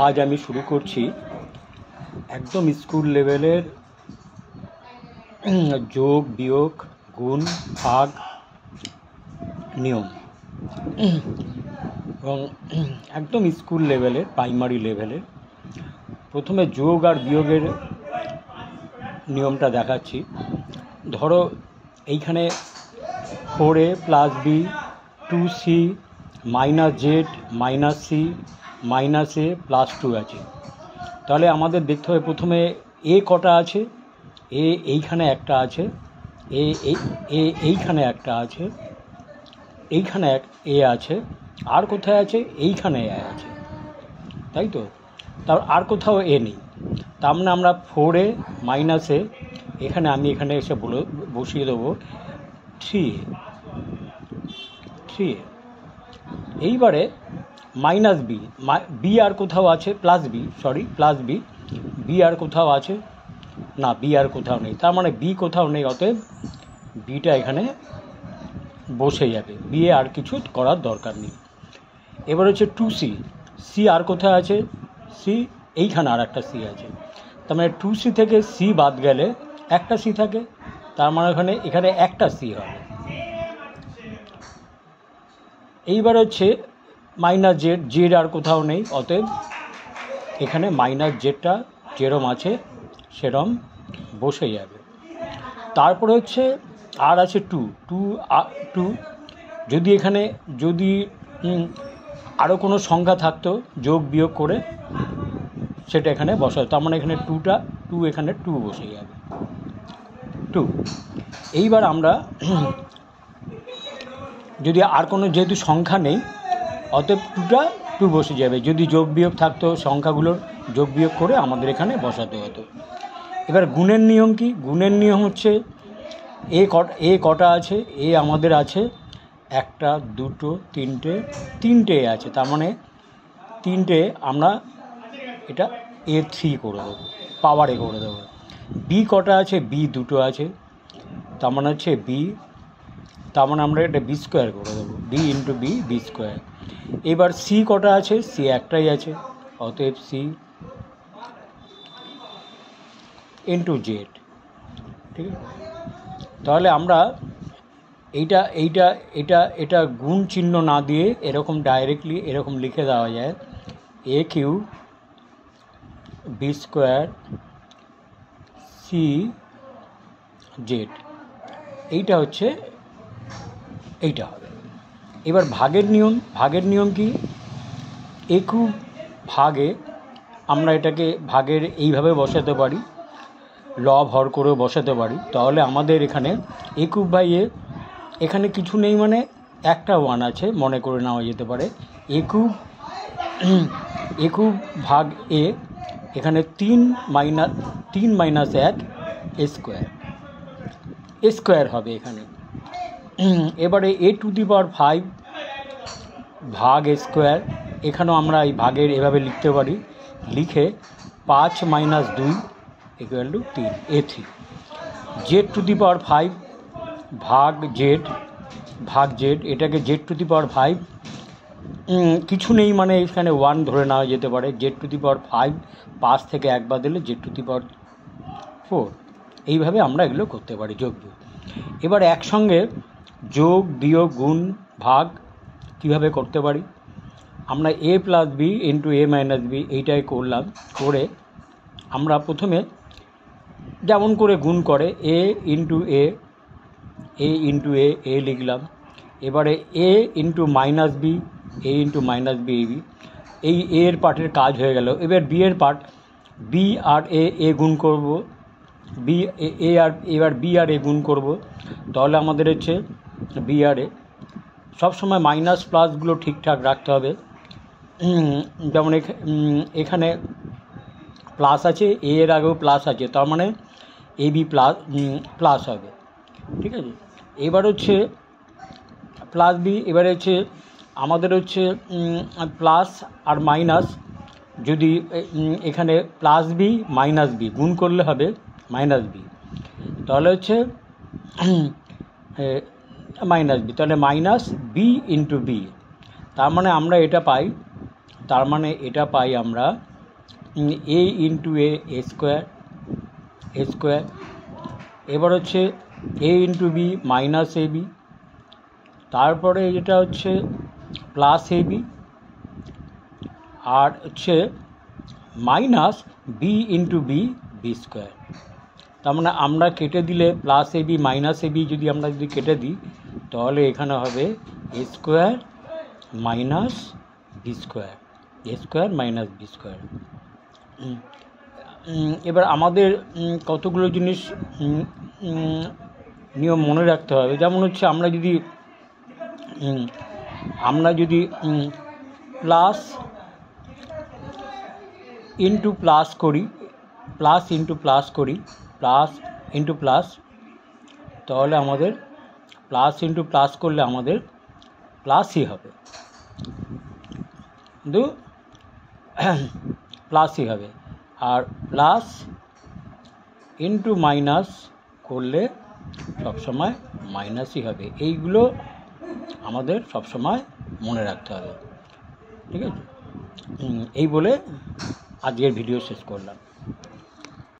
আজ আমি শুরু করছি একদম স্কুল লেভেলের যোগ বিয়োগ গুণ ভাগ নিয়ম এবং একদম স্কুল লেভেলের প্রাইমারি লেভেলের। প্রথমে যোগ আর বিয়োগের নিয়মটা দেখাচ্ছি। ধরো এইখানে 4a plus B 2c minus Z minus C minus A plus 2 আছে। তাহলে আমাদের দেখতে হবে প্রথমে এ কটা আছে। এইখানে একটা আছে, এইখানে একটা আছে, এইখানে এ আছে, আর কোথায় আছে? এইখানে এ আছে, তাই তো। তার আর কোথাও এ নেই। তার মানে আমরা 4a মাইনাস এ এখানে এসে বসিয়ে দেবো 3a। এইবারে মাইনাস বি আর কোথাও আছে, প্লাস বি আর কোথাও আছে না, বি আর কোথাও নেই। তার মানে বি কোথাও নেই, অতএব বিটা এখানে বসে যাবে, বি এ আর কিছু করার দরকার নেই। এবার হচ্ছে 2c, সি আর কোথায় আছে? সি এইখানে আর একটা সি আছে। তার মানে 2c থেকে সি বাদ গেলে একটা সি থাকে, তার মানে এখানে একটা সি হবে। এইবার হচ্ছে মাইনাস জেড আর কোথাও নেই, অতএব এখানে মাইনাস জেডটা যেরম আছে সেরম বসে যাবে। তারপরে হচ্ছে আর আছে 2 যদি আরও কোনো সংখ্যা থাকতো যোগ বিয়োগ করে সেটা এখানে বসাতো। তার মানে এখানে 2 এখানে 2 বসে যাবে 2। এইবার আমরা যদি আর কোনো যেহেতু সংখ্যা নেই, অতএব 2 বসে যাবে। যদি যোগ বিয়োগ থাকতো সংখ্যাগুলোর যোগ বিয়োগ করে আমাদের এখানে বসাতে হতো। এবার গুণের নিয়ম কি? গুণের নিয়ম হচ্ছে এ কটা আছে? এ আমাদের আছে 1 2 3টে আছে। তার মানে 3টে আমরা এটা A3 করে দেবো, পাওয়ারে করে দেবো। বি কটা আছে? বি 2 আছে, তার মানে হচ্ছে বি, তার মানে আমরা এটা বি স্কোয়ার করে দেবো, বি ইন্টু বি স্কোয়ার। এবার সি কটা আছে? সি একটাই আছে, অতএব সি ইন্টু জেড। ঠিক আছে, তাহলে আমরা এটা গুণ চিহ্ন না দিয়ে এরকম ডাইরেক্টলি এরকম লিখে দেওয়া যায়, A Q B square C Z. এইটা হবে। এবার ভাগের নিয়ম কি? এ কিউব ভাগে আমরা এটাকে ভাগের এইভাবে বসাতে পারি, লব হর করেও বসাতে পারি। তাহলে আমাদের এখানে এ কিউব বাই এ, এখানে কিছু নেই মানে একটা 1 আছে, মনে করে নেওয়া যেতে পারে। এ কিউব ভাগ এ, এখানে 3 মাইনাস 1 স্কোয়ার হবে এখানে। এবারে a⁵ ভাগ স্কোয়ার, এখানেও আমরা এই ভাগের এভাবে লিখতে পারি, লিখে 5 minus 2 equal to 3 A3। z⁵ ভাগ জেড, এটাকে z⁵ কিছু নেই মানে এখানে 1 ধরে নেওয়া যেতে পারে। z⁵ 5 থেকে 1 বাদ দিলে z⁴। এইভাবে আমরা এগুলো করতে পারি যোগ বিয়োগ। এবার একসঙ্গে যোগ বিয়োগ গুণ ভাগ কীভাবে করতে পারি? আমরা a plus B into a minus B এইটাই করলাম। করে আমরা প্রথমে যেমন করে গুণ করে এ ইন্টু এ লিখলাম। এবারে এ ইন্টু মাইনাস বি, এই এর পার্টের কাজ হয়ে গেল। এবার বি এর পার্ট, বি আর এ গুণ করব, বি আর এ গুণ করব। তাহলে আমাদের হচ্ছে বি আর এ। সবসময় মাইনাস প্লাসগুলো ঠিকঠাক রাখতে হবে। যেমন এখানে প্লাস আছে, এ এর আগেও প্লাস আছে, তার মানে এ বি প্লাস হবে। ঠিক আছে, এবার হচ্ছে প্লাস বি। এবারে হচ্ছে আমাদের হচ্ছে প্লাস আর মাইনাস, যদি এখানে প্লাস বি মাইনাস বি গুণ করলে হবে মাইনাস বি, তাহলে হচ্ছে মাইনাস বি, তাহলে মাইনাস বি ইন্টু বি। তার মানে আমরা এটা পাই তার মানে এটা পাই আমরা a ইন্টু এ স্কোয়ার এবার হচ্ছে a into B minus A B, তারপরে এটা হচ্ছে প্লাস এ বি, আর হচ্ছে minus B into B square. তার মানে আমরা কেটে দিলে plus A B minus A B যদি আমরা কেটে দিই তাহলে এখানে হবে A square minus B square minus B square. এবার আমাদের কতগুলো জিনিস নিয়ম মনে রাখতে হবে। যেমন হচ্ছে আমরা যদি প্লাস ইন্টু প্লাস করি, প্লাস ইন্টু প্লাস, তাহলে আমাদের প্লাস ইন্টু প্লাস করলে আমাদের প্লাসই হবে, কিন্তু প্লাসই হবে। আর প্লাস ইন্টু মাইনাস করলে সবসময় মাইনাসই হবে। এইগুলো আমাদের সবসময় মনে রাখতে হবে, ঠিক আছে? এই বলে আজকের ভিডিও শেষ করলাম।